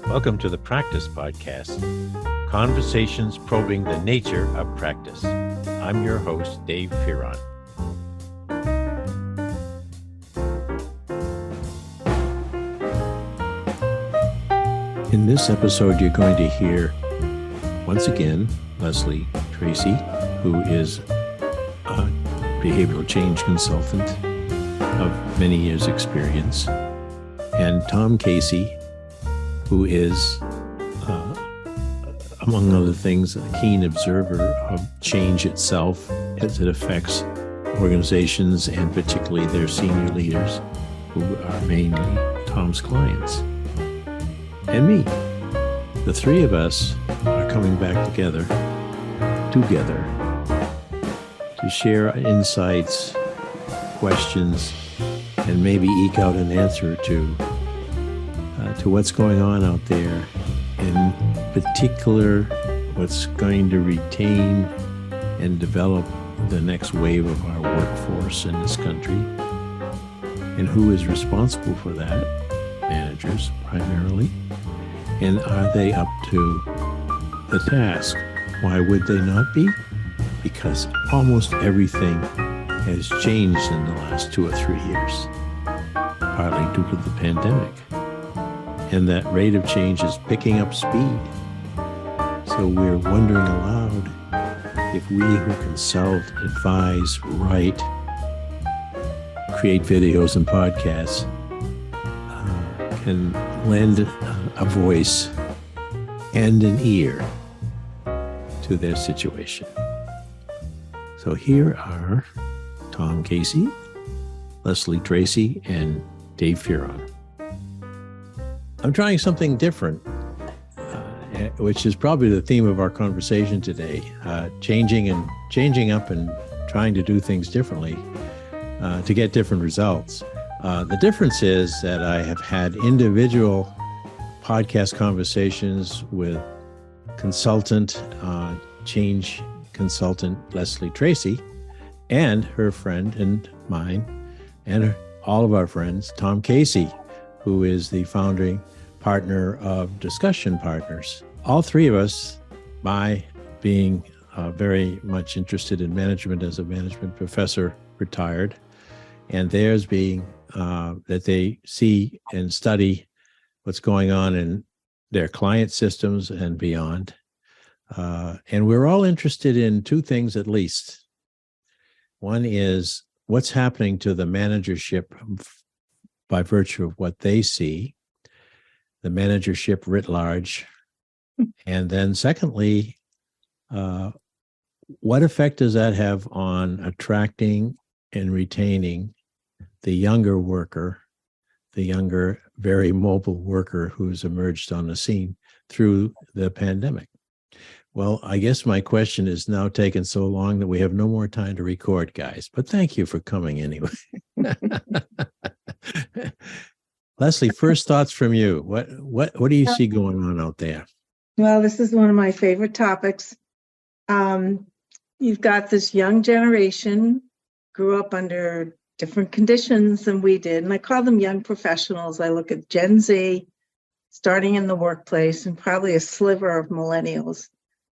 Welcome to the Practice Podcast, conversations probing the nature of practice. I'm your host, Dave Fearon. In this episode, you're going to hear, once again, Lesley Tracy, who is a behavioral change consultant of many years' experience, and Tom Casey, who is, among other things, a keen observer of change itself as it affects organizations and particularly their senior leaders, who are mainly Tom's clients. And me. The three of us are coming back together to share insights, questions, and maybe eke out an answer to what's going on out there, in particular what's going to retain and develop the next wave of our workforce in this country, and who is responsible for that. Managers primarily. And are they up to the task? Why would they not be? Because almost everything has changed in the last 2 or 3 years, partly due to the pandemic. And that rate of change is picking up speed. So we're wondering aloud if we who consult, advise, write, create videos and podcasts can lend a voice and an ear to their situation. So here are Tom Casey, Lesley Tracy, and Dave Fearon. I'm trying something different, which is probably the theme of our conversation today, changing up and trying to do things differently to get different results. The difference is that I have had individual podcast conversations with change consultant Lesley Tracy, and her friend and mine, and all of our friends, Tom Casey, who is the founding partner of Discussion Partners. All three of us, by being very much interested in management as a management professor, retired, and theirs being that they see and study what's going on in their client systems and beyond. And we're all interested in two things at least. One is what's happening to the managership by virtue of what they see, the managership writ large. And then secondly, what effect does that have on attracting and retaining the younger worker, the younger, very mobile worker who's emerged on the scene through the pandemic? Well, I guess my question is now taken so long that we have no more time to record, guys. But thank you for coming anyway. Lesley, first thoughts from you. What do you see going on out there? Well, this is one of my favorite topics. You've got this young generation, grew up under different conditions than we did. And I call them young professionals. I look at Gen Z starting in the workplace and probably a sliver of millennials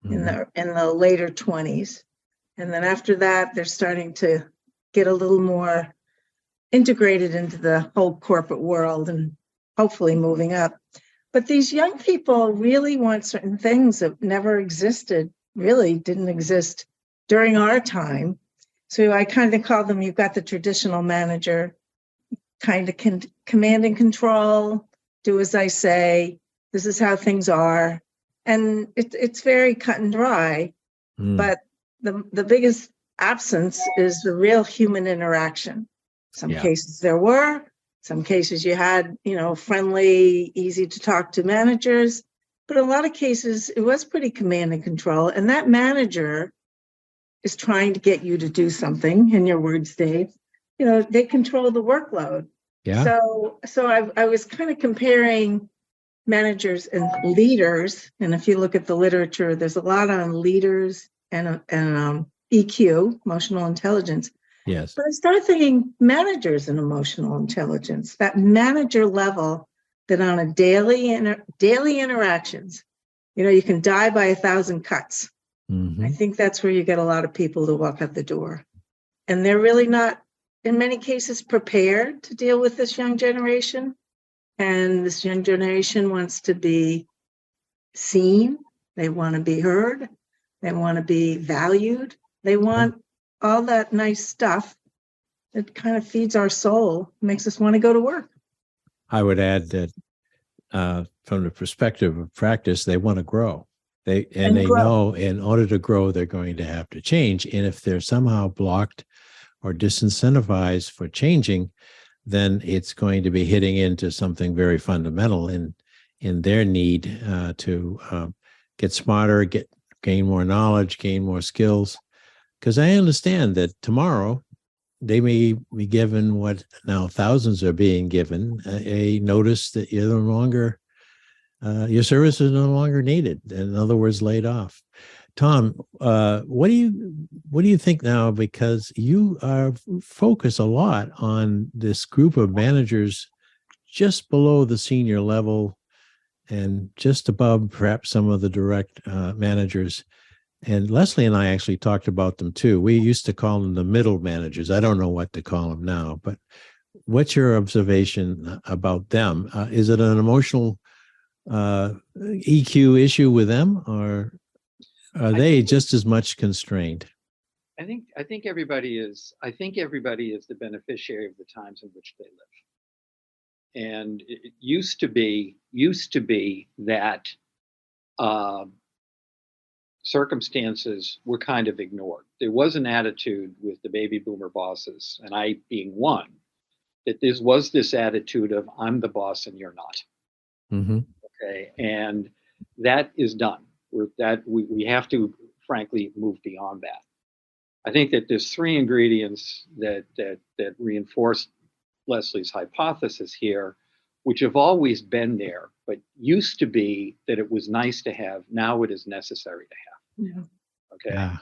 in the later 20s. And then after that, they're starting to get a little more integrated into the whole corporate world and hopefully moving up. But these young people really want certain things that never existed, really didn't exist during our time. So I kind of call them, you've got the traditional manager, kind of command and control, do as I say, this is how things are. And it's very cut and dry, but the biggest absence is the real human interaction. Some cases there were, some cases you had, friendly, easy to talk to managers, but in a lot of cases it was pretty command and control. And that manager is trying to get you to do something, in your words, Dave. They control the workload. Yeah. So I was kind of comparing managers and leaders. And if you look at the literature, there's a lot on leaders and EQ, emotional intelligence. Yes. But I started thinking managers and emotional intelligence, that manager level that on a daily interactions, you can die by 1,000 cuts. I think that's where you get a lot of people to walk out the door. And they're really not, in many cases, prepared to deal with this young generation. And this young generation wants to be seen. They want to be heard. They want to be valued. They want all that nice stuff that kind of feeds our soul, makes us want to go to work. I would add that from the perspective of practice, they want to grow. They know in order to grow, they're going to have to change. And if they're somehow blocked or disincentivized for changing, then it's going to be hitting into something very fundamental in their need to get smarter, gain more knowledge, gain more skills. Because I understand that tomorrow they may be given what now thousands are being given, a notice that you're no longer, your service is no longer needed. In other words, laid off. Tom, what do you think now? Because you focus a lot on this group of managers just below the senior level and just above perhaps some of the direct managers. And Lesley and I actually talked about them too. We used to call them the middle managers. I don't know what to call them now, but what's your observation about them? Is it an emotional EQ issue with them, or are they just as much constrained? I think everybody is the beneficiary of the times in which they live. And it used to be that circumstances were kind of ignored. There was an attitude with the baby boomer bosses, and I being one, that there was this attitude of I'm the boss and you're not. Okay, and that is done. We have to frankly move beyond that. I think that there's three ingredients that reinforce Lesley's hypothesis here, which have always been there, but used to be that it was nice to have. Now it is necessary to have. Yeah. Okay. Yeah.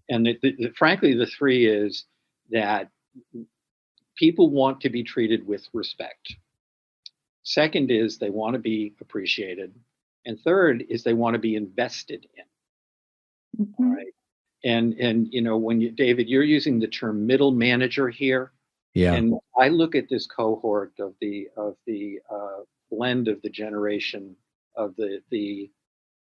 And frankly, the three is that people want to be treated with respect. Second is they want to be appreciated. And third is they want to be invested in. All right. And when David, you're using the term middle manager here. Yeah. And I look at this cohort of the blend of the generation of the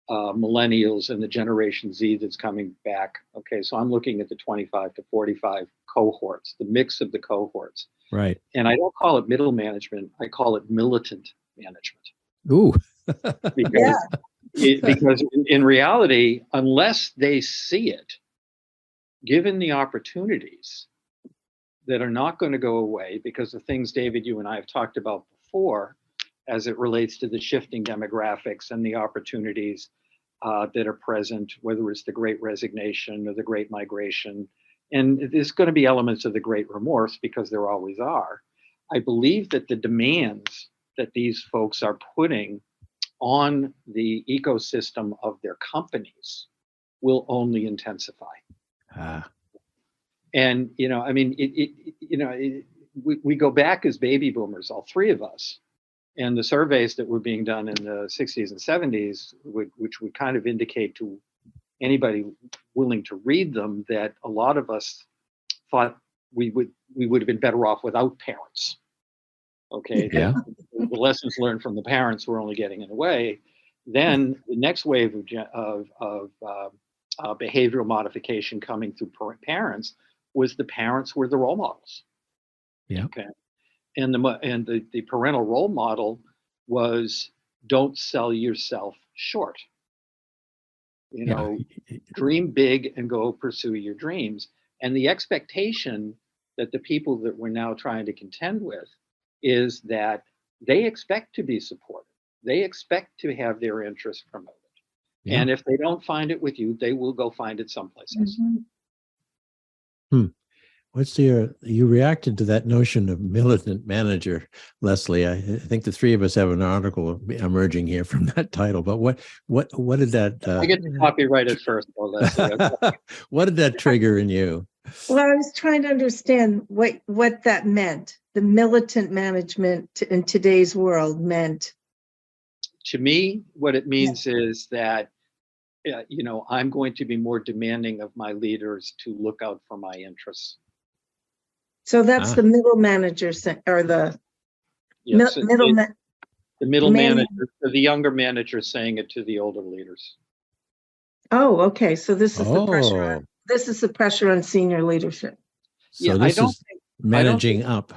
millennials and the Generation Z that's coming back. Okay, so I'm looking at the 25 to 45 cohorts, the mix of the cohorts. Right. And I don't call it middle management. I call it militant management. Ooh. Because in reality, unless they see it, given the opportunities that are not going to go away because of things, David, you and I have talked about before, as it relates to the shifting demographics and the opportunities that are present, whether it's the Great Resignation or the Great Migration. And there's going to be elements of the Great Remorse because there always are. I believe that the demands that these folks are putting on the ecosystem of their companies will only intensify. And, we go back as baby boomers, all three of us, and the surveys that were being done in the 60s and 70s, which would kind of indicate to anybody willing to read them that a lot of us thought we would have been better off without parents. Okay. Yeah. The lessons learned from the parents were only getting in the way. Then the next wave of behavioral modification coming through parents was the parents were the role models. Yeah. Okay. And the parental role model was don't sell yourself short. Dream big and go pursue your dreams. And the expectation that the people that we're now trying to contend with is that they expect to be supported. They expect to have their interests promoted. Yeah. And if they don't find it with you, they will go find it someplace else. You reacted to that notion of militant manager, Lesley. I think the three of us have an article emerging here from that title, but what did that... I get to copyright it first, Lesley. What did that trigger in you? Well, I was trying to understand what that meant. The militant management in today's world meant To me, what it means is that, I'm going to be more demanding of my leaders to look out for my interests. So that's the middle manager or the Yes, middle. the middle Man- manager, the younger manager saying it to the older leaders. Oh, okay. So this is the pressure. Oh, This is the pressure on senior leadership. so I this don't is managing up.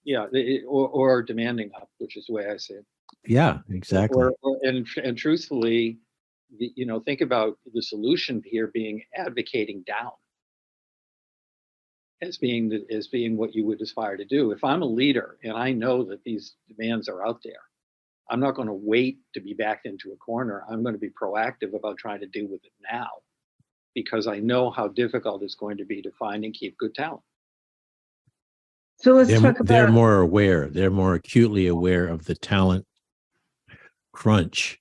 Yeah, or demanding up, which is the way I say it. Yeah, exactly. And truthfully, think about the solution here being advocating down as being what you would aspire to do. If I'm a leader and I know that these demands are out there, I'm not going to wait to be backed into a corner. I'm going to be proactive about trying to deal with it now, because I know how difficult it's going to be to find and keep good talent. So let's They're, talk about. they're more aware. They're more acutely aware of the talent crunch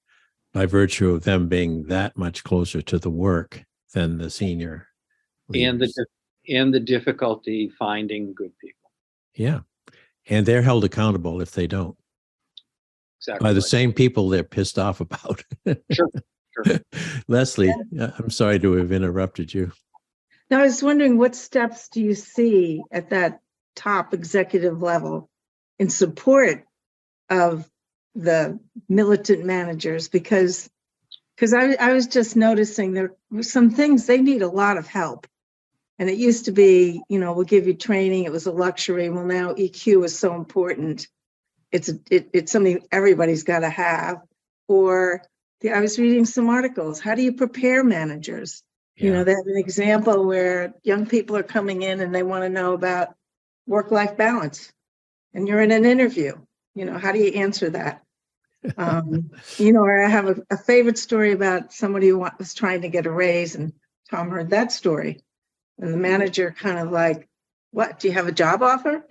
by virtue of them being that much closer to the work than the senior leaders. And the difficulty finding good people. Yeah. And they're held accountable if they don't. Exactly. By the right. same people they're pissed off about. Sure. Leslie, I'm sorry to have interrupted you. Now, I was wondering, what steps do you see at that top executive level in support of the militant managers? Because I was just noticing there were some things they need a lot of help. And it used to be, we'll give you training. It was a luxury. Well, now EQ is so important. It's something everybody's got to have. Or I was reading some articles. How do you prepare managers? Yeah. They have an example where young people are coming in and they want to know about work-life balance. And you're in an interview. How do you answer that? Or I have a favorite story about somebody who was trying to get a raise, and Tom heard that story. And the manager kind of like, what, do you have a job offer?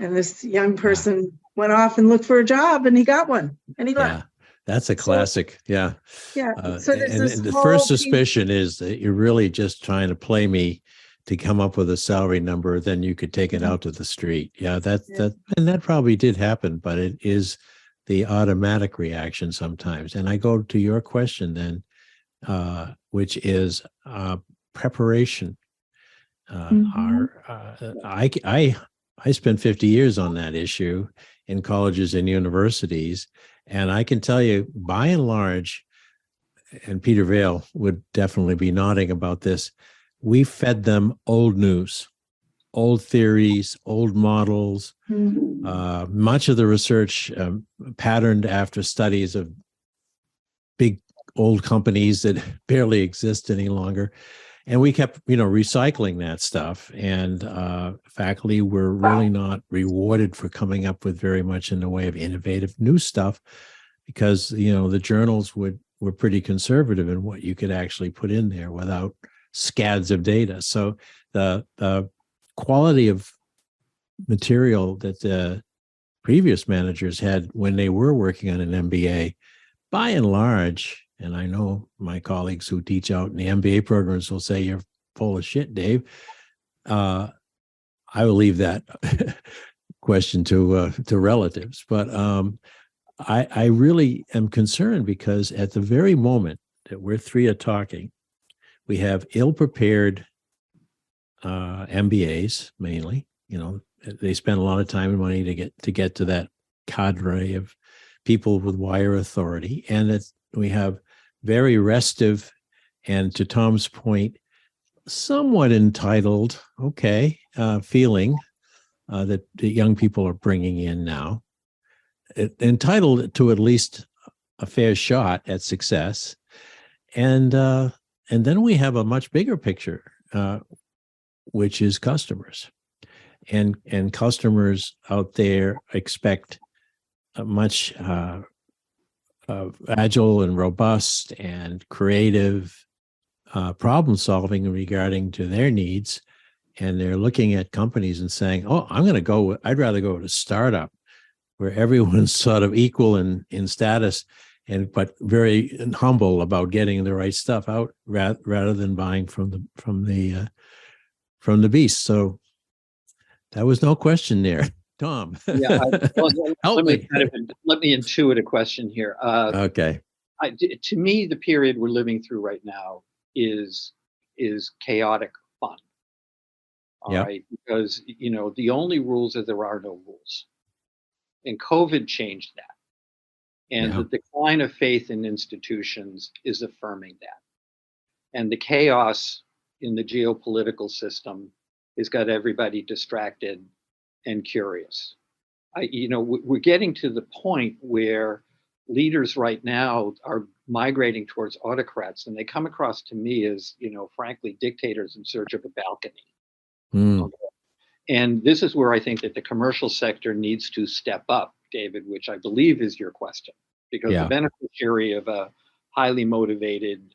And this young person went off and looked for a job, and he got one, and he left. That's a classic. Yeah. So there's and the first suspicion is that you're really just trying to play me to come up with a salary number. Then you could take it out to the street. Yeah, that probably did happen, but it is the automatic reaction sometimes. And I go to your question then, which is preparation. I spent 50 years on that issue in colleges and universities, and I can tell you, by and large, and Peter Vail would definitely be nodding about this, we fed them old news, old theories, old models. Much of the research patterned after studies of big old companies that barely exist any longer. And we kept, recycling that stuff. And faculty were really not rewarded for coming up with very much in the way of innovative new stuff, because, the journals were pretty conservative in what you could actually put in there without scads of data. So the quality of material that the previous managers had when they were working on an MBA, by and large, and I know my colleagues who teach out in the MBA programs will say you're full of shit, Dave. I will leave that question to relatives, but I really am concerned because at the very moment that we're three are talking, we have ill-prepared MBAs mainly. They spend a lot of time and money to get to that cadre of people with wire authority, and that we have very restive and, to Tom's point, somewhat entitled, feeling that the young people are bringing in now, entitled to at least a fair shot at success. And then we have a much bigger picture, which is customers. And customers out there expect a much agile and robust and creative problem solving regarding to their needs. And they're looking at companies and saying, I'd rather go to a startup where everyone's sort of equal in status, but very humble about getting the right stuff out rather than buying from the beast. So that was no question there. Tom. Yeah, Help me. Let me intuit a question here. Okay. To me, the period we're living through right now is chaotic fun. All Yep. right, because the only rules are there are no rules, and COVID changed that, and Yeah. the decline of faith in institutions is affirming that, and the chaos in the geopolitical system has got everybody distracted and curious. We're getting to the point where leaders right now are migrating towards autocrats, and they come across to me as, frankly, dictators in search of a balcony. Mm. And this is where I think that the commercial sector needs to step up, David, which I believe is your question, because the Yeah. beneficiary of a highly motivated,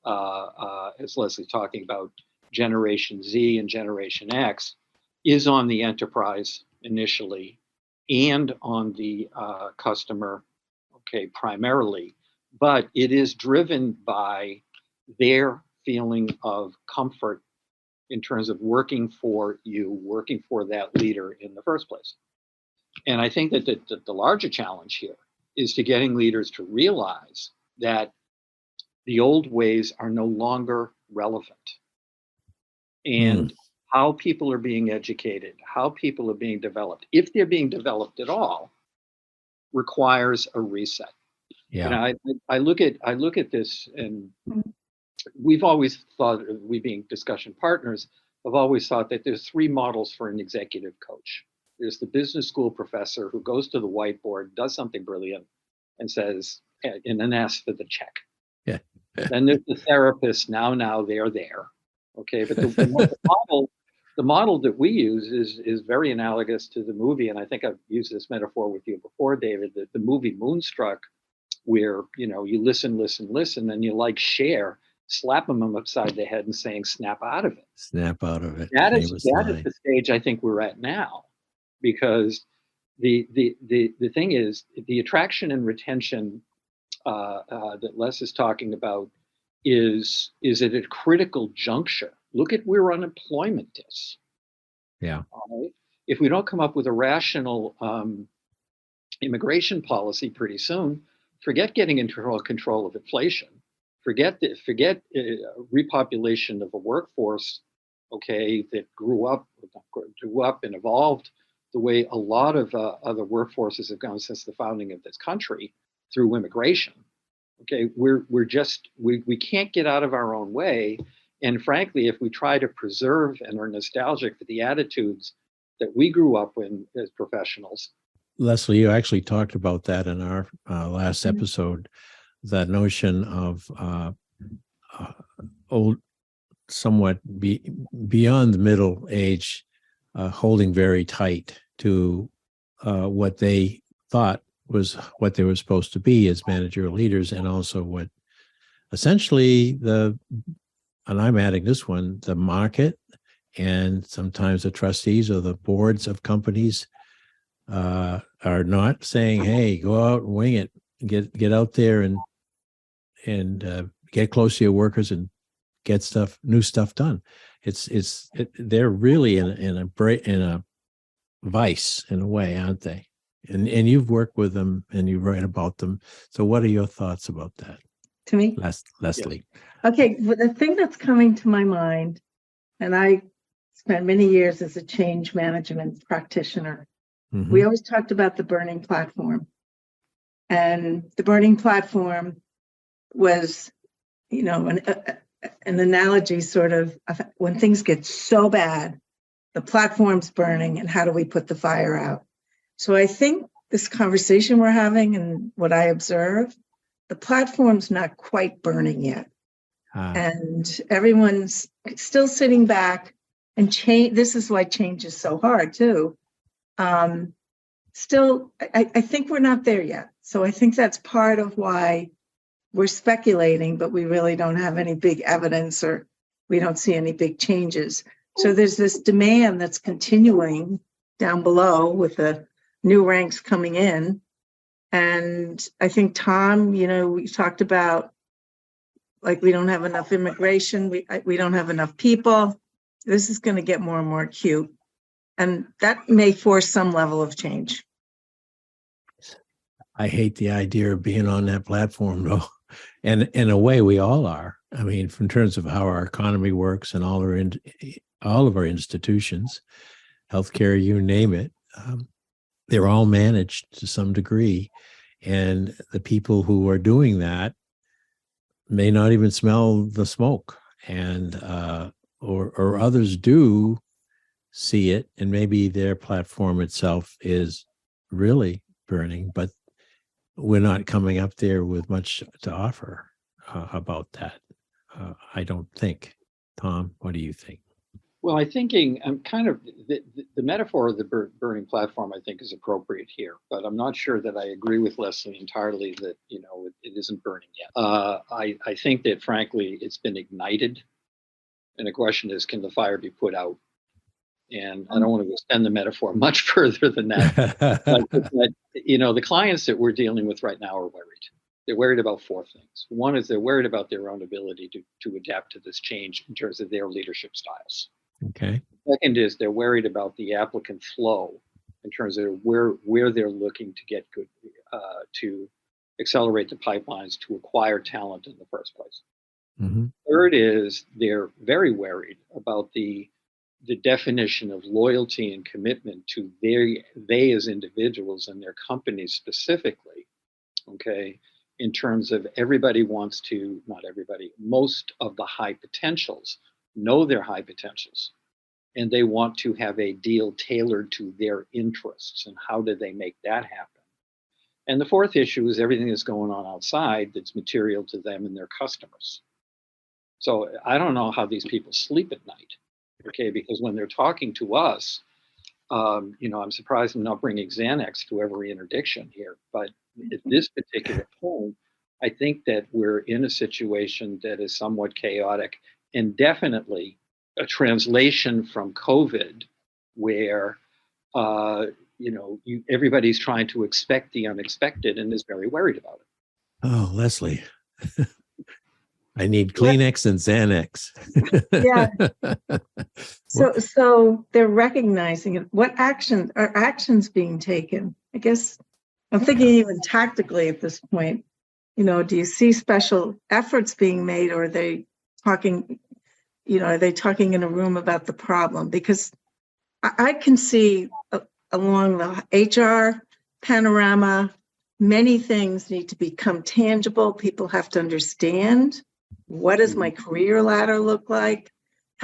as Leslie's talking about, Generation Z and Generation X, is on the enterprise initially and on the customer, okay, primarily, but it is driven by their feeling of comfort in terms of working for you, working for that leader in the first place. And I think that the larger challenge here is to getting leaders to realize that the old ways are no longer relevant. And how people are being educated, how people are being developed, if they're being developed at all, requires a reset. Yeah. I look at this, and we've always thought, we being discussion partners, have always thought that there's three models for an executive coach. There's the business school professor who goes to the whiteboard, does something brilliant, and says, and then asks for the check. Yeah. Then there's the therapist. Now they're there. Okay, but the model that we use is very analogous to the movie, and I think I've used this metaphor with you before, David. The movie Moonstruck, where you listen, and you share, slapping them upside the head and saying, "Snap out of it." Snap out of it. That is Famous the line. stage I think we're at now, because the thing is, the attraction and retention that Les is talking about is at a critical juncture. Look at where unemployment is. Yeah. All right? If we don't come up with a rational immigration policy pretty soon, forget getting into control of inflation. Forget repopulation of a workforce, okay, that grew up and evolved the way a lot of other workforces have gone since the founding of this country through immigration. Okay, we can't get out of our own way. And frankly, if we try to preserve and are nostalgic for the attitudes that we grew up in as professionals. Lesley, you actually talked about that in our last episode, that notion of old, somewhat beyond the middle age, holding very tight to what they thought was what they were supposed to be as managerial leaders, and also what essentially and I'm adding this one, the market and sometimes the trustees or the boards of companies are not saying, "Hey, go out and wing it, get out there and get close to your workers and get new stuff done." They're really in a vice in a way, aren't they? And you've worked with them and you write about them. So what are your thoughts about that? To me? Lesley. Okay, well, the thing that's coming to my mind, and I spent many years as a change management practitioner, we always talked about the burning platform. And the burning platform was, an analogy sort of when things get so bad, the platform's burning, and how do we put the fire out? So I think this conversation we're having and what I observe, the platform's not quite burning yet. And everyone's still sitting back and change. This is why change is so hard too. Still, I think we're not there yet. So I think that's part of why we're speculating, but we really don't have any big evidence, or we don't see any big changes. So there's this demand that's continuing down below with the new ranks coming in. And I think, Tom, we talked about, we don't have enough immigration. We don't have enough people. This is going to get more and more acute. And that may force some level of change. I hate the idea of being on that platform, though. And in a way, we all are. I mean, in terms of how our economy works and all of our institutions, healthcare, you name it, they're all managed to some degree. And the people who are doing that may not even smell the smoke, and or others do see it, and maybe their platform itself is really burning, but we're not coming up there with much to offer about that. I don't think. Tom, what do you think? Well, I'm kind of the metaphor of the burning platform, I think, is appropriate here, but I'm not sure that I agree with Lesley entirely that, it isn't burning yet. I think that, frankly, it's been ignited. And the question is, can the fire be put out? And I don't want to extend the metaphor much further than that. but, the clients that we're dealing with right now are worried. They're worried about four things. One is they're worried about their own ability to adapt to this change in terms of their leadership styles. Okay. Second is they're worried about the applicant flow in terms of where they're looking to get good, to accelerate the pipelines to acquire talent in the first place. Mm-hmm. Third is they're very worried about the definition of loyalty and commitment to they as individuals and their companies specifically, okay, in terms of not everybody, most of the high potentials know their high potentials, and they want to have a deal tailored to their interests, and how do they make that happen? And the fourth issue is everything that's going on outside that's material to them and their customers. So I don't know how these people sleep at night, okay, because when they're talking to us, I'm surprised I'm not bringing Xanax to every interdiction here, but at this particular point, I think that we're in a situation that is somewhat chaotic, and definitely a translation from COVID where, everybody's trying to expect the unexpected and is very worried about it. Oh, Lesley, I need Kleenex and Xanax. Yeah. So they're recognizing it. What actions being taken? I guess I'm thinking even tactically at this point. Do you see special efforts being made, or are they talking? Are they talking in a room about the problem? Because I can see along the HR panorama, many things need to become tangible. People have to understand, what does my career ladder look like?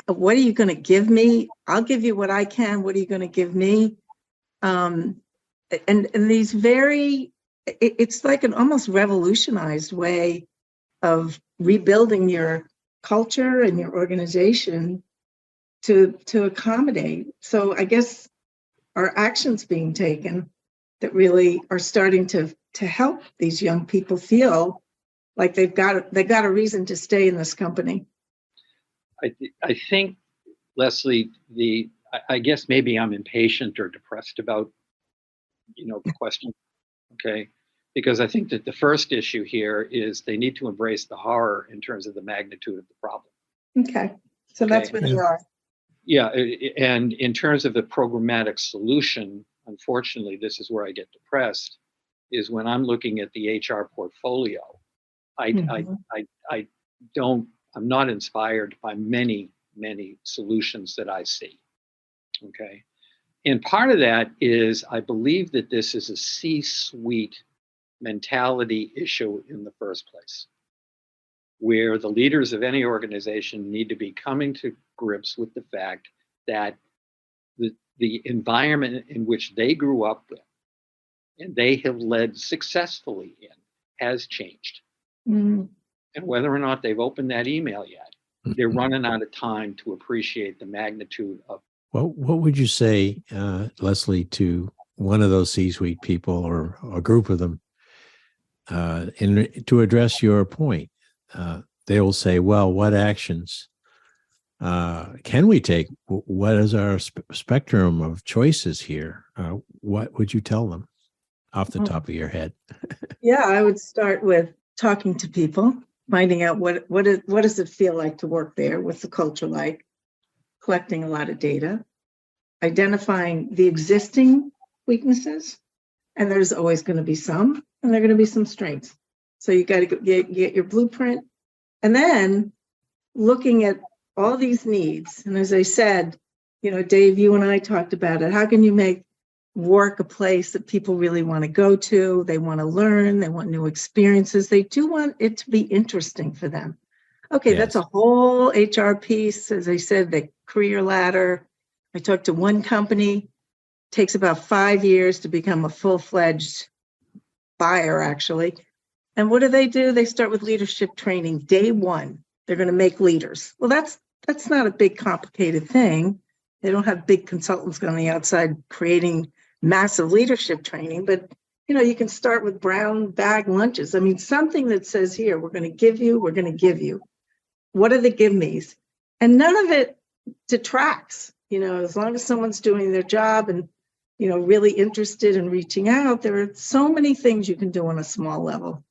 What are you going to give me? I'll give you what I can. What are you going to give me? And these it's like an almost revolutionized way of rebuilding your culture and your organization to accommodate. So I guess are actions being taken that really are starting to help these young people feel like they've got a reason to stay in this company. I think, Lesley, I guess maybe I'm impatient or depressed about, the question, okay? Because I think that the first issue here is they need to embrace the horror in terms of the magnitude of the problem. Okay, so that's where they are. Yeah, and in terms of the programmatic solution, unfortunately, this is where I get depressed, is when I'm looking at the HR portfolio. I'm not inspired by many solutions that I see. Okay. And part of that is I believe that this is a C-suite mentality issue in the first place, where the leaders of any organization need to be coming to grips with the fact that the environment in which they grew up with and they have led successfully in has changed. Mm. And whether or not they've opened that email yet, they're running out of time to appreciate the magnitude of. Well, what would you say, Lesley, to one of those C-suite people or a group of them to address your point? They will say, well, what actions can we take? What is our spectrum of choices here? What would you tell them off the top of your head? Yeah, I would start with talking to people, finding out what does it feel like to work there, what's the culture like, collecting a lot of data, identifying the existing weaknesses, and there's always going to be some, and there are going to be some strengths. So you got to get your blueprint, and then looking at all these needs. And as I said, Dave, you and I talked about it. How can you make work a place that people really want to go to? They want to learn, they want new experiences, they do want it to be interesting for them. Okay, that's a whole HR piece. As I said, the career ladder. I talked to one company, takes about 5 years to become a full-fledged buyer, actually. And what do? They start with leadership training. Day one, they're going to make leaders. Well, that's not a big, complicated thing. They don't have big consultants on the outside creating massive leadership training, but you can start with brown bag lunches. I mean, something that says, here, we're going to give you. What are the give me's? And none of it detracts, as long as someone's doing their job and, really interested in reaching out. There are so many things you can do on a small level.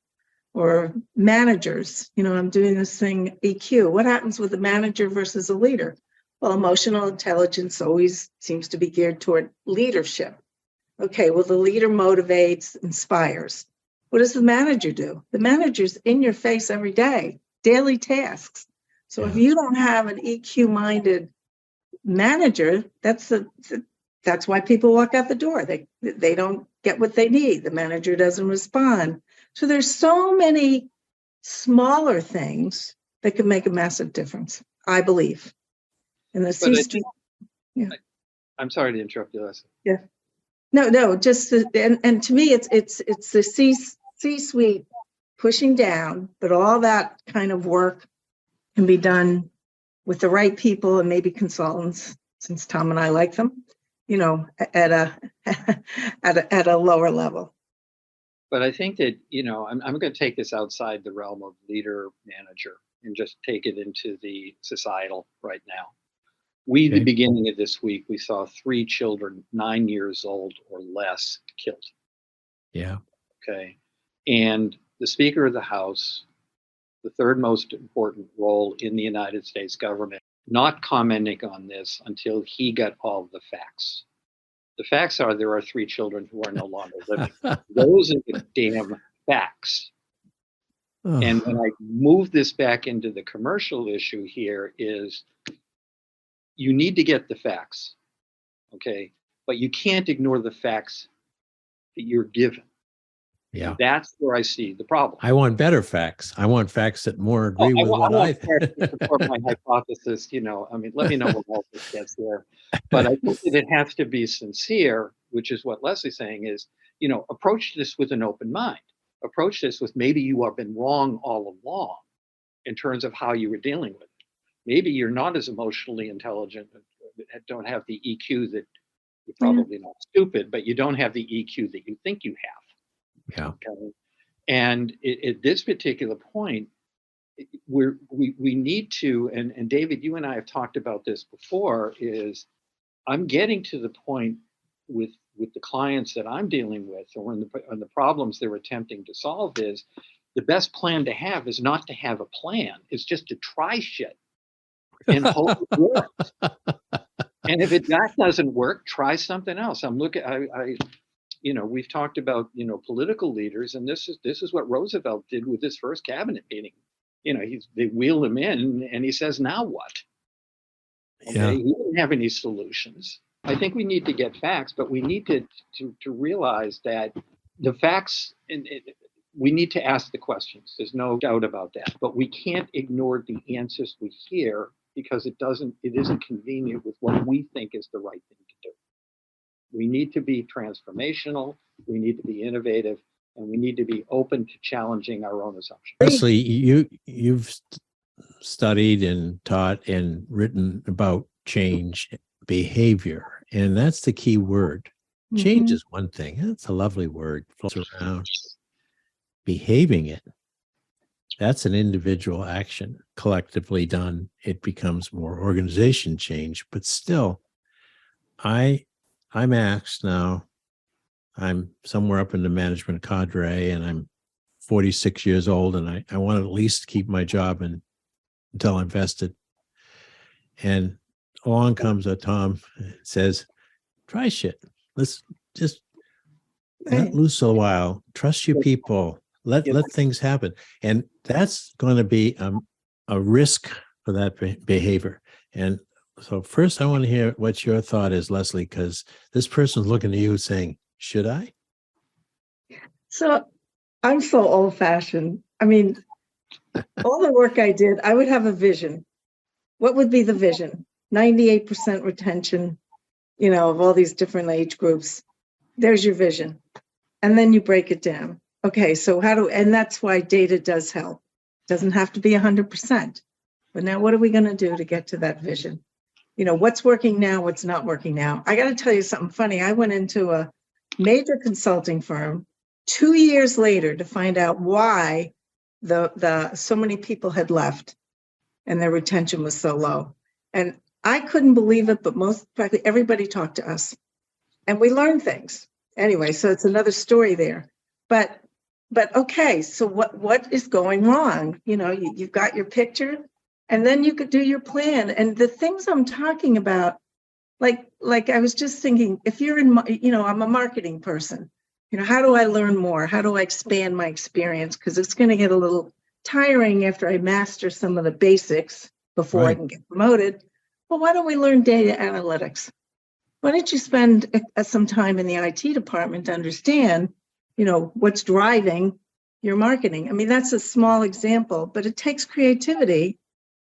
Or managers, I'm doing this thing, EQ. What happens with a manager versus a leader? Well, emotional intelligence always seems to be geared toward leadership. Okay, well, the leader motivates, inspires. What does the manager do? The manager's in your face every day, daily tasks. So if you don't have an EQ-minded manager, that's why people walk out the door. They don't get what they need. The manager doesn't respond. So there's so many smaller things that can make a massive difference, I believe. And the C-suite. I'm sorry to interrupt you, Lesley. Yeah. No, just and to me, it's the C-suite pushing down, but all that kind of work can be done with the right people and maybe consultants, since Tom and I like them, at a lower level. But I think that, I'm going to take this outside the realm of leader, manager, and just take it into the societal right now. The beginning of this week, we saw 3 children, 9 years old or less, killed. Yeah. Okay. And the Speaker of the House, the third most important role in the United States government, not commenting on this until he got all the facts. The facts are there are 3 children who are no longer living. Those are the damn facts. Oh. And when I move this back into the commercial issue here is you need to get the facts, okay? But you can't ignore the facts that you're given. Yeah. And that's where I see the problem. I want better facts. I want facts that more agree with what I think. To support my hypothesis, let me know what else it gets there. But I think that it has to be sincere, which is what Leslie's saying is, approach this with an open mind. Approach this with maybe you have been wrong all along in terms of how you were dealing with it. Maybe you're not as emotionally intelligent, don't have the EQ that you're probably not stupid, but you don't have the EQ that you think you have. Yeah. Okay. And at this particular point, we need to, and David, you and I have talked about this before, is I'm getting to the point with the clients that I'm dealing with, or on the problems they're attempting to solve, is the best plan to have is not to have a plan. It's just to try shit and hope it works. And if that doesn't work, try something else. We've talked about, political leaders, and this is what Roosevelt did with his first cabinet meeting. They wheel him in and he says, now what? Okay, yeah. He didn't have any solutions. I think we need to get facts, but we need to realize that the facts, we need to ask the questions. There's no doubt about that, but we can't ignore the answers we hear because it isn't convenient with what we think is the right thing to do. We need to be transformational, we need to be innovative, and we need to be open to challenging our own assumptions. Firstly, you've studied and taught and written about change behavior, and that's the key word. Change is one thing. That's a lovely word. Floats around. Behaving it, that's an individual action. Collectively done, it becomes more organization change. But still, I'm asked now, I'm somewhere up in the management cadre, and I'm 46 years old, and I want to at least keep my job until I'm vested. And along comes a Tom, says, Try shit. Let's just let loose a while. Trust your people. Let things happen. And that's going to be a risk for that behavior. And so first I want to hear what your thought is, Lesley, because this person's looking at you saying, should I? So I'm so old fashioned. I mean, all the work I did, I would have a vision. What would be the vision? 98% retention, of all these different age groups. There's your vision. And then you break it down. Okay, so and that's why data does help. Doesn't have to be 100%. But now what are we going to do to get to that vision? What's working now, what's not working now? I got to tell you something funny. I went into a major consulting firm 2 years later to find out why the so many people had left and their retention was so low. And I couldn't believe it, but practically everybody talked to us and we learned things. Anyway, so it's another story there. But okay, so what is going wrong? You've got your picture and then you could do your plan. And the things I'm talking about, like I was just thinking, if you're I'm a marketing person, how do I learn more? How do I expand my experience? Because it's going to get a little tiring after I master some of the basics before I can get promoted. Well, why don't we learn data analytics? Why don't you spend some time in the IT department to understand, what's driving your marketing? I mean, that's a small example, but it takes creativity,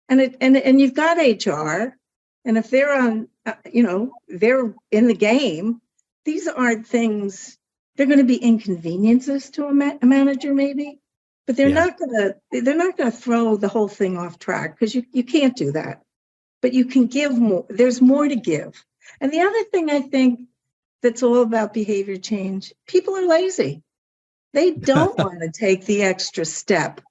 and you've got HR, and if they're on, they're in the game. These aren't things. They're going to be inconveniences to a manager, maybe, but they're not going to throw the whole thing off track, because you can't do that. But you can give more. There's more to give. And the other thing I think that's all about behavior change, people are lazy. They don't want to take the extra step.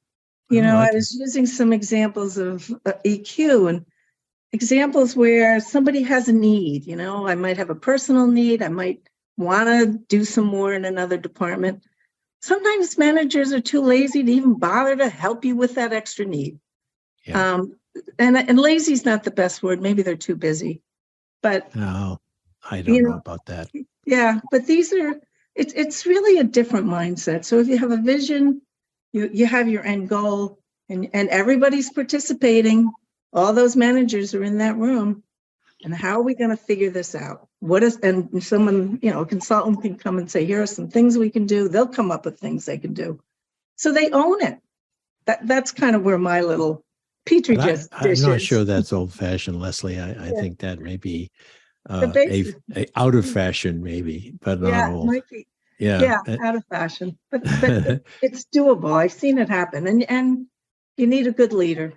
I was using some examples of EQ and examples where somebody has a need. I might have a personal need. I might want to do some more in another department. Sometimes managers are too lazy to even bother to help you with that extra need. Yeah. And lazy is not the best word. Maybe they're too busy. But no, I don't know about that. Yeah, but it's really a different mindset. So if you have a vision, you have your end goal, and everybody's participating. All those managers are in that room. And how are we going to figure this out? And someone, a consultant can come and say, here are some things we can do. They'll come up with things they can do. So they own it. That's kind of where my little Petri dish I'm not sure that's old fashioned, Lesley. I think that may be a out of fashion, maybe, but not old. Might be. Out of fashion, but it's doable. I've seen it happen, and you need a good leader.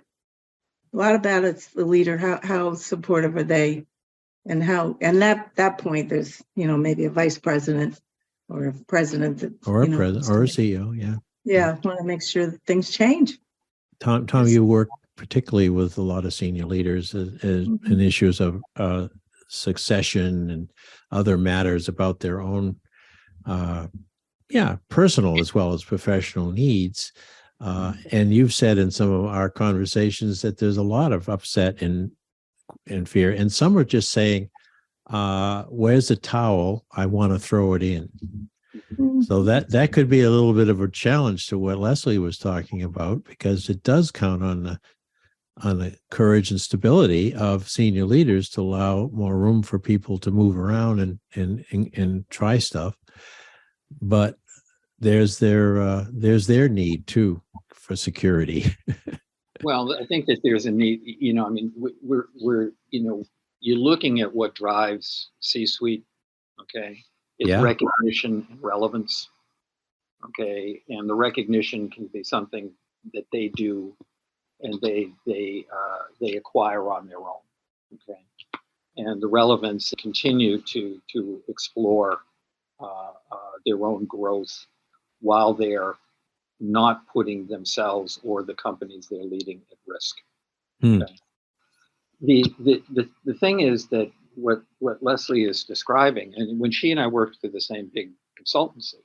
A lot about it's the leader. How supportive are they, and that point there's maybe a vice president or a president or a president or a CEO. Want to make sure that things change. Tom, you work particularly with a lot of senior leaders in issues of succession and other matters about their own personal as well as professional needs. And you've said in some of our conversations that there's a lot of upset and fear, and some are just saying, where's the towel? I want to throw it in. So that could be a little bit of a challenge to what Lesley was talking about, because it does count on the courage and stability of senior leaders to allow more room for people to move around and try stuff. But there's their need too for security. Well, I think that there's a need. I mean, we're you're looking at what drives C-suite. Okay, it's recognition and relevance. Okay, and the recognition can be something that they do and they acquire on their own. Okay, and the relevance continue to explore their own growth while they're not putting themselves or the companies they're leading at risk. Okay. The thing is that what Lesley is describing, and when she and I worked for the same big consultancy,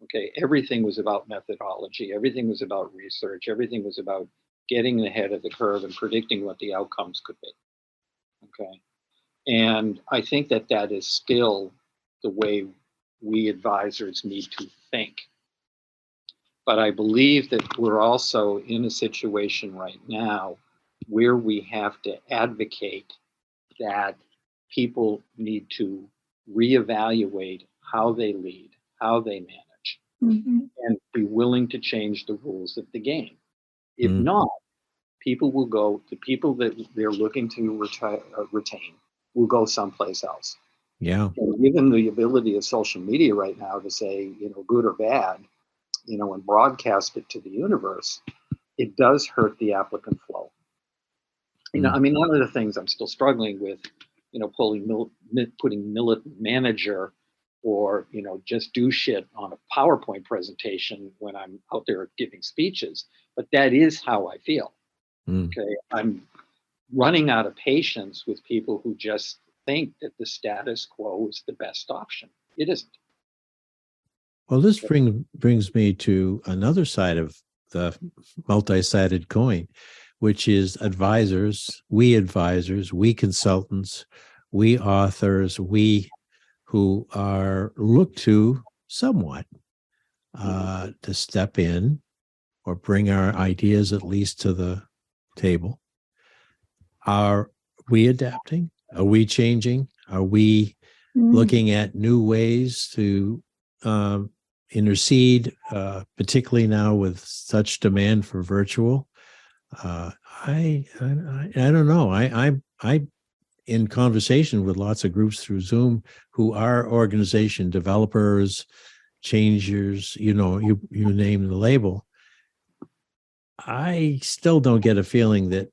okay, everything was about methodology, everything was about research, everything was about getting ahead of the curve and predicting what the outcomes could be. Okay. And I think that is still the way we advisors need to think. But I believe that we're also in a situation right now where we have to advocate that people need to reevaluate how they lead, how they manage, and be willing to change the rules of the game. If not, people will go, the people that they're looking to retain will go someplace else. Yeah. And given the ability of social media right now to say, good or bad, and broadcast it to the universe, it does hurt the applicant flow. I mean, one of the things I'm still struggling with, putting militant manager or, just do shit on a PowerPoint presentation when I'm out there giving speeches. But that is how I feel. Okay. I'm running out of patience with people who just think that the status quo is the best option. It isn't. Well, this brings me to another side of the multi-sided coin, which is advisors, we consultants, we authors, we who are looked to somewhat to step in or bring our ideas at least to the table. Are we adapting? Are we changing? Are we looking at new ways to intercede, particularly now with such demand for virtual? I don't know. I in conversation with lots of groups through Zoom who are organization developers, changers, you name the label. I still don't get a feeling that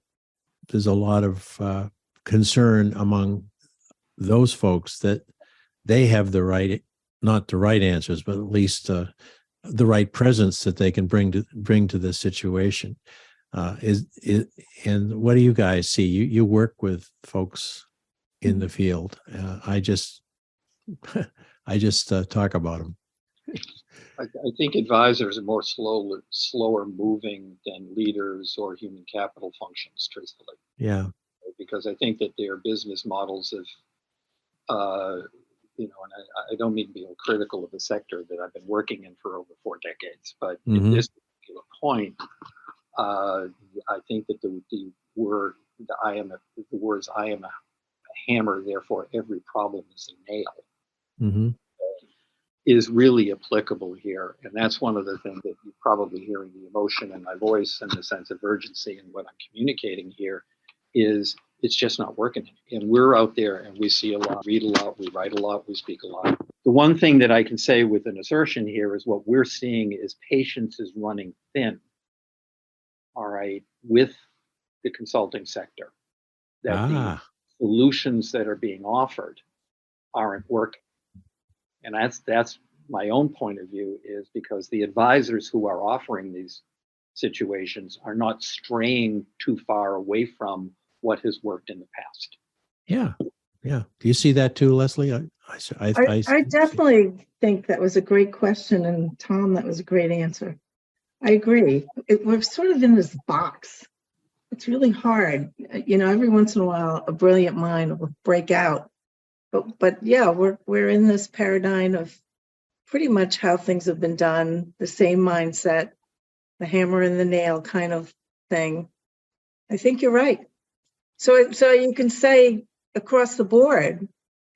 there's a lot of concern among those folks that they have the right, not the right answers, but at least the right presence that they can bring to this situation. And what do you guys see? You work with folks in the field. I just talk about them. I think advisors are more slower moving than leaders or human capital functions, truthfully. Yeah. Because I think that their business models have, and I don't mean to be critical of the sector that I've been working in for over 4 decades, but at this particular point, I think that the words "I am a hammer, therefore every problem is a nail" is really applicable here. And that's one of the things that you're probably hearing the emotion in my voice and the sense of urgency and what I'm communicating here is it's just not working. And we're out there and we see a lot, read a lot, we write a lot, we speak a lot. The one thing that I can say with an assertion here is what we're seeing is patience is running thin, all right, with the consulting sector. That the solutions that are being offered aren't working. And that's my own point of view, is because the advisors who are offering these situations are not straying too far away from what has worked in the past. Yeah. Yeah. Do you see that too, Lesley? I definitely think that was a great question. And Tom, that was a great answer. I agree. We're sort of in this box. It's really hard. Every once in a while, a brilliant mind will break out. But yeah, we're in this paradigm of pretty much how things have been done, the same mindset, the hammer and the nail kind of thing. I think you're right. So you can say across the board,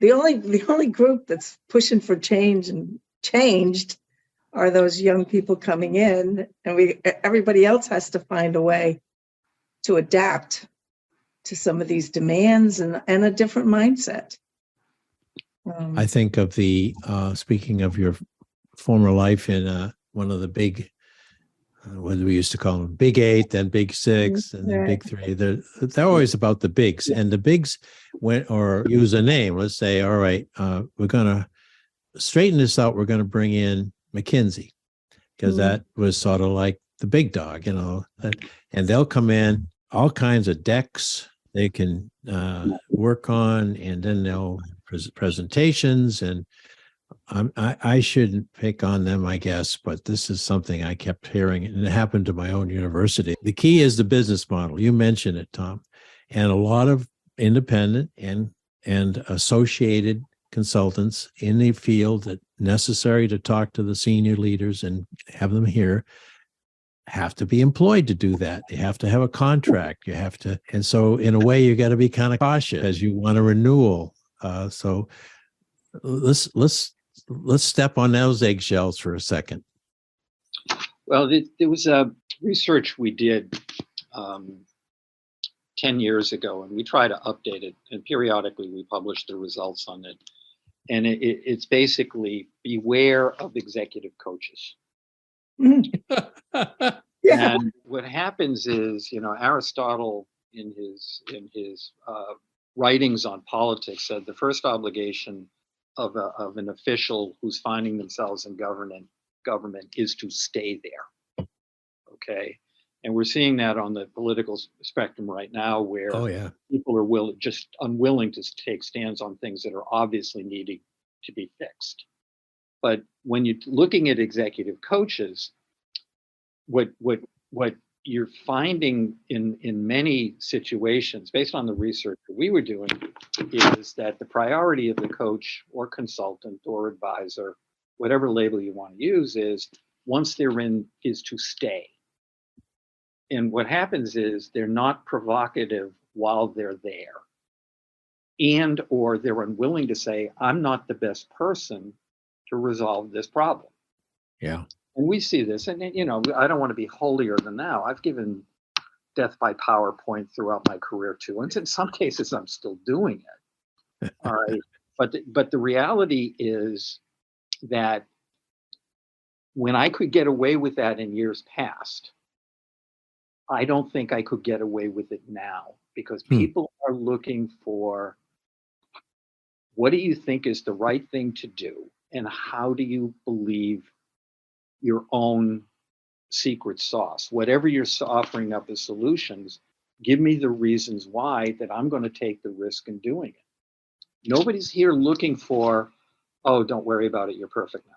the only group that's pushing for change and changed are those young people coming in, and everybody else has to find a way to adapt to some of these demands and a different mindset. I think of speaking of your former life in one of the big, what we used to call them, Big 8, then Big 6, and then Big 3. They're always about the bigs, and the bigs went or use a name. Let's say, all right, we're going to straighten this out. We're going to bring in McKinsey because that was sort of like the big dog, and they'll come in all kinds of decks they can work on, and then they'll presentations, and I shouldn't pick on them, I guess, but this is something I kept hearing, and it happened to my own university. The key is the business model. You mentioned it, Tom, and a lot of independent and associated consultants in the field that necessary to talk to the senior leaders and have them here have to be employed to do that. They have to have a contract. You have to, and so in a way, you got to be kind of cautious as you want a renewal. So let's step on those eggshells for a second. Well, there was a research we did 10 years ago, and we try to update it, and periodically we publish the results on it. And it's basically beware of executive coaches. Yeah. And what happens is, Aristotle in his writings on politics said the first obligation of an official who's finding themselves in government is to stay there. Okay. And we're seeing that on the political spectrum right now, where people are just unwilling to take stands on things that are obviously needing to be fixed. But when you're looking at executive coaches, what you're finding in many situations, based on the research that we were doing, is that the priority of the coach or consultant or advisor, whatever label you want to use, is once they're in, is to stay. And what happens is they're not provocative while they're there, and or they're unwilling to say, I'm not the best person to resolve this problem. Yeah. And we see this, and I don't want to be holier than thou. I've given death by PowerPoint throughout my career too, and in some cases I'm still doing it. All right, but the reality is that when I could get away with that in years past, I don't think I could get away with it now, because people are looking for, what do you think is the right thing to do, and how do you believe your own secret sauce? Whatever you're offering up as solutions, give me the reasons why that I'm going to take the risk in doing it. Nobody's here looking for, oh, don't worry about it, you're perfect now.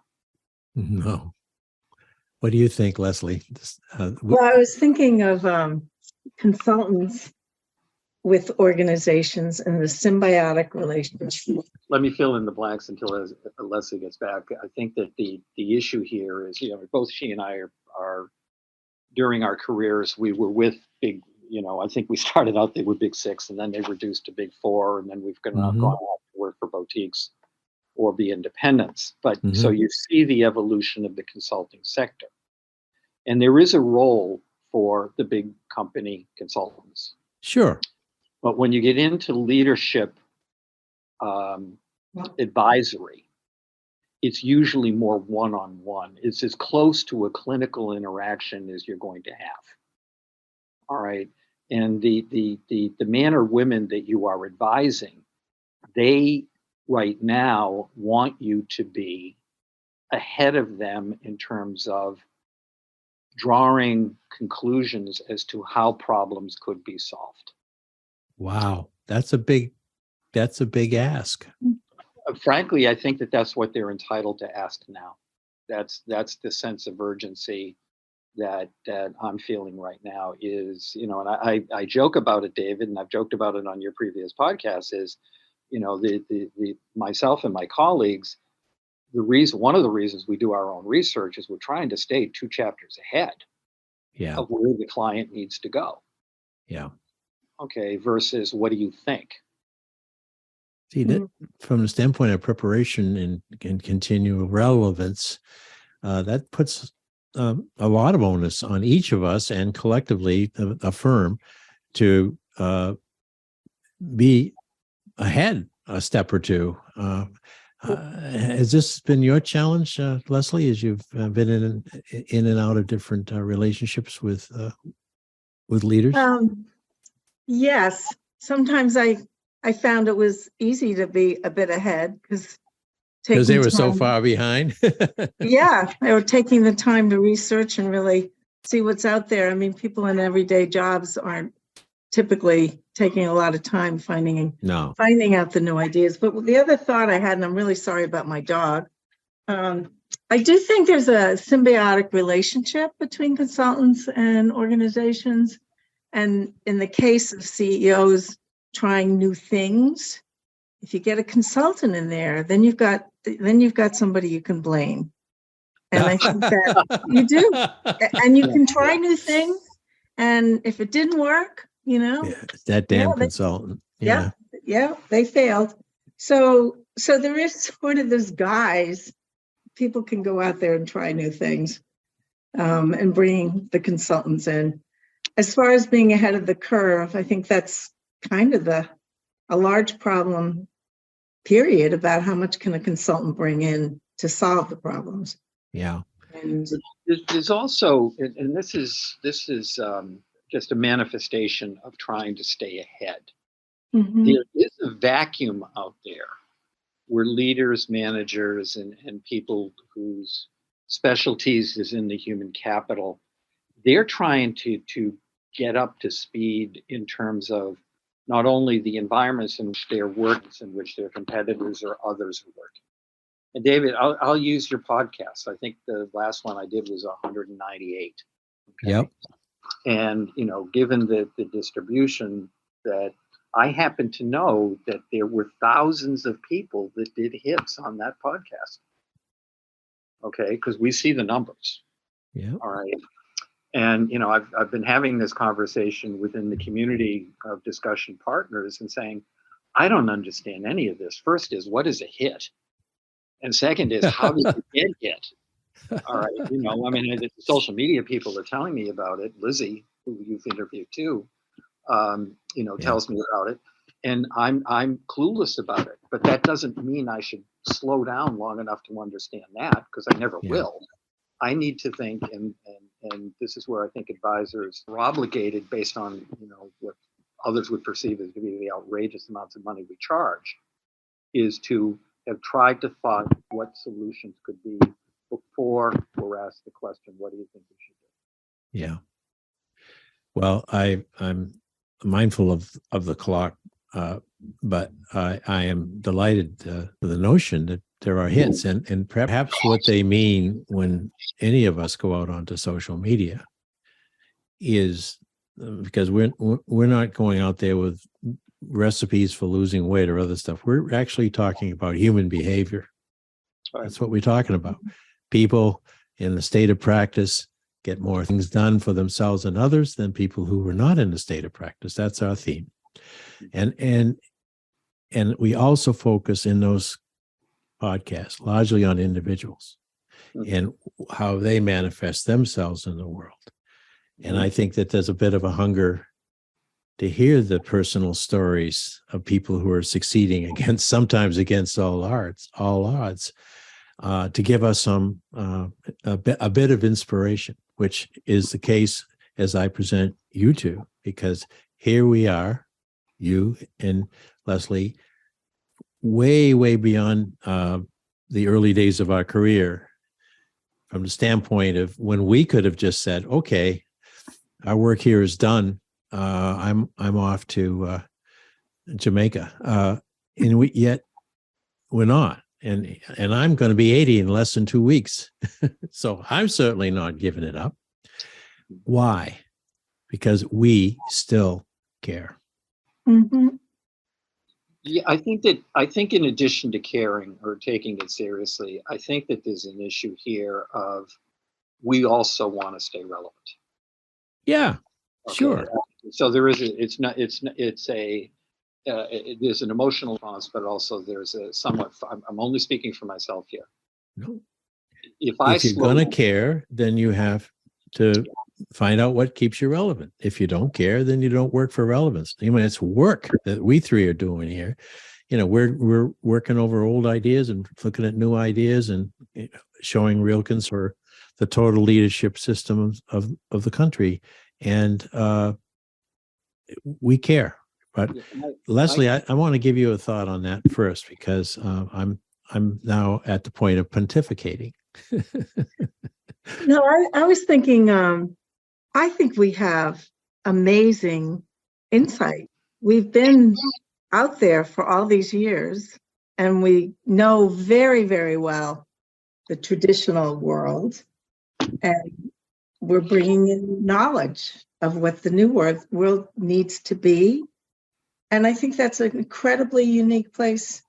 No. What do you think, Lesley? Well, I was thinking of consultants with organizations and the symbiotic relationship. Let me fill in the blanks until Lesley gets back. I think that the issue here is, both she and I are during our careers, we were with big, I think we started out, they were big six, and then they reduced to big four, and then we've gone out to work for boutiques or be independents. But so you see the evolution of the consulting sector. And there is a role for the big company consultants. Sure. But when you get into leadership advisory, it's usually more one-on-one. It's as close to a clinical interaction as you're going to have. All right. And the man or women that you are advising, they right now want you to be ahead of them in terms of drawing conclusions as to how problems could be solved. Wow. That's a big ask. Frankly, I think that that's what they're entitled to ask now. That's the sense of urgency that I'm feeling right now is, and I joke about it, David, and I've joked about it on your previous podcast, is, the myself and my colleagues, one of the reasons we do our own research is we're trying to stay 2 chapters ahead of where the client needs to go. Yeah. Okay. Versus what do you think? See, that from the standpoint of preparation and continual relevance, that puts a lot of onus on each of us and collectively a firm to be ahead a step or two. Has this been your challenge, Lesley, as you've been in and out of different relationships with leaders? Yes. Sometimes I found it was easy to be a bit ahead because they were so far behind. Yeah, they were taking the time to research and really see what's out there. I mean, people in everyday jobs aren't typically taking a lot of time finding out the new ideas. But the other thought I had, and I'm really sorry about my dog, I do think there's a symbiotic relationship between consultants and organizations. And in the case of CEOs trying new things, if you get a consultant in there, then you've got somebody you can blame. And I think that you do. And you can try new things. And if it didn't work, it's that damn consultant. Yeah, they failed. So there is sort of this guise. People can go out there and try new things, and bring the consultants in. As far as being ahead of the curve, I think that's kind of a large problem, period, about how much can a consultant bring in to solve the problems. Yeah. And there's also, and this is just a manifestation of trying to stay ahead. Mhm. There is a vacuum out there where leaders, managers, and people whose specialties is in the human capital, they're trying to get up to speed in terms of not only the environments in which they're working, in which their competitors or others are working. And David, I'll use your podcast. I think the last one I did was 198. Okay? Yep. And given the distribution, that I happen to know that there were thousands of people that did hits on that podcast. Okay, because we see the numbers. Yeah. All right. And I've been having this conversation within the community of discussion partners and saying, I don't understand any of this. First is, what is a hit? And second is, how does it get hit? All right. The social media people are telling me about it. Lizzie, who you've interviewed too, tells me about it. And I'm clueless about it. But that doesn't mean I should slow down long enough to understand that, because I never will. I need to think, and this is where I think advisors are obligated, based on what others would perceive as to be the outrageous amounts of money we charge, is to have tried to find what solutions could be before we're asked the question, what do you think we should do? Yeah. Well, I'm mindful of the clock, but I am delighted with the notion that there are hits, and perhaps what they mean when any of us go out onto social media is, because we're not going out there with recipes for losing weight or other stuff. We're actually talking about human behavior. That's what we're talking about. People in the state of practice get more things done for themselves and others than people who are not in the state of practice. That's our theme. And we also focus in those podcasts largely on individuals and how they manifest themselves in the world. And I think that there's a bit of a hunger to hear the personal stories of people who are succeeding sometimes against all odds, to give us some a bit of inspiration, which is the case as I present you two, because here we are, you and Lesley, way, way beyond the early days of our career, from the standpoint of when we could have just said, okay, our work here is done. I'm off to Jamaica, and yet we're not. And I'm going to be 80 in less than 2 weeks, so I'm certainly not giving it up. Why? Because we still care. Mm-hmm. Yeah, I think in addition to caring or taking it seriously, I think that there's an issue here of we also want to stay relevant. Yeah, okay? Sure. So there is there's an emotional response, but also there's a somewhat. I'm only speaking for myself here. No. If You're going to care, then you have to find out what keeps you relevant. If you don't care, then you don't work for relevance. I mean, it's work that we three are doing here. We're working over old ideas and looking at new ideas and showing real concern for the total leadership system of the country. And we care. But Lesley, I want to give you a thought on that first, because I'm now at the point of pontificating. No, I was thinking, I think we have amazing insight. We've been out there for all these years, and we know very, very well the traditional world, and we're bringing in knowledge of what the new world needs to be. And I think that's an incredibly unique place.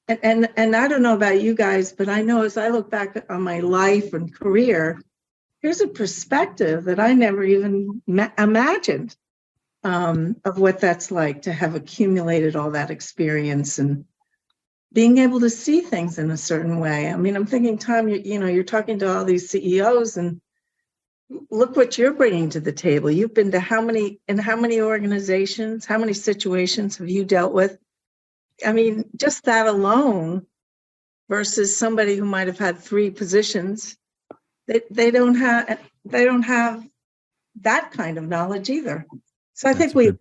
And I don't know about you guys, but I know as I look back on my life and career, here's a perspective that I never even imagined of what that's like to have accumulated all that experience and being able to see things in a certain way. I mean, I'm thinking, Tom, you're talking to all these CEOs, and look what you're bringing to the table. You've been to how many organizations, how many situations have you dealt with? I mean, just that alone versus somebody who might have had 3 positions, they don't have that kind of knowledge either. So I think we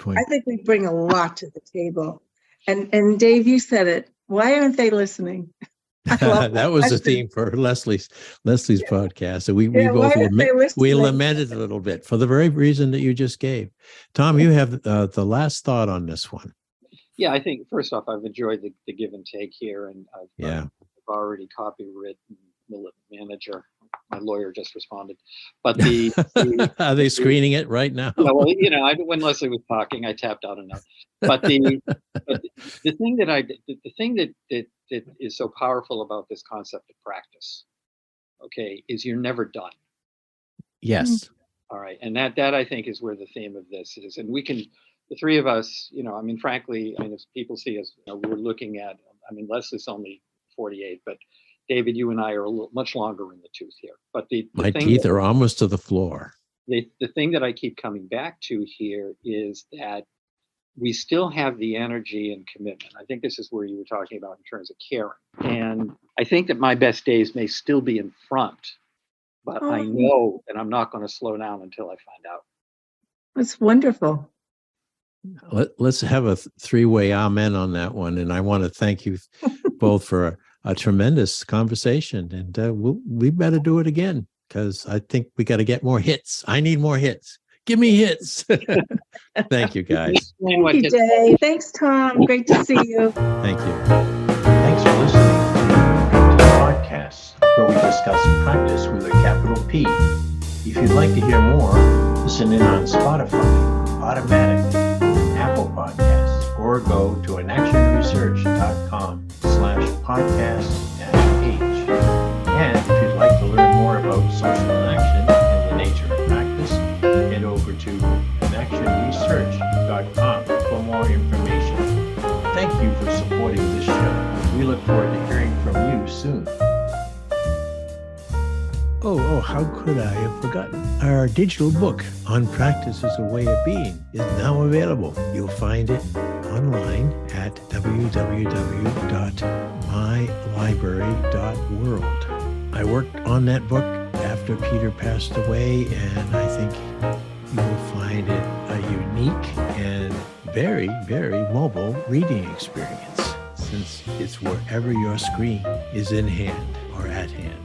bring a lot to the table. And Dave, you said it. Why aren't they listening? That was a theme for Lesley's podcast. So we both lamented a little bit for the very reason that you just gave. Tom, you have the last thought on this one. Yeah, I think first off, I've enjoyed the give and take here, and I've already copywritten the manager. My lawyer just responded, but are they screening it right now? Yeah, well, when Lesley was talking, I tapped out a note. But the thing that is so powerful about this concept of practice, okay, is you're never done. Yes. All right, and that I think is where the theme of this is, and we can. The 3 of us, I mean, frankly, as people see us, we're looking at. I mean, Lesley's only 48, but David, you and I are much longer in the tooth here. But my teeth are almost to the floor. The thing that I keep coming back to here is that we still have the energy and commitment. I think this is where you were talking about in terms of caring. And I think that my best days may still be in front, but I know that I'm not going to slow down until I find out. That's wonderful. Let's have a 3-way amen on that one. And I want to thank you both for a tremendous conversation. And we better do it again, because I think we got to get more hits. I need more hits. Give me hits. Thank you, guys. Thank you, Dave. Thanks, Tom. Great to see you. Thank you. Thanks for listening to the podcast, where we discuss practice with a capital P. If you'd like to hear more, listen in on Spotify, Automatic, Apple Podcasts, or go to inactionresearch.com/podcast-H. And if you'd like to learn more about social inaction and the nature of practice, head over to inactionresearch.com for more information. Thank you for supporting this show. We look forward to hearing from you soon. Oh, how could I have forgotten? Our digital book on Practice as a Way of Being is now available. You'll find it online at www.mylibrary.world. I worked on that book after Peter passed away, and I think you will find it a unique and very, very mobile reading experience, since it's wherever your screen is in hand or at hand.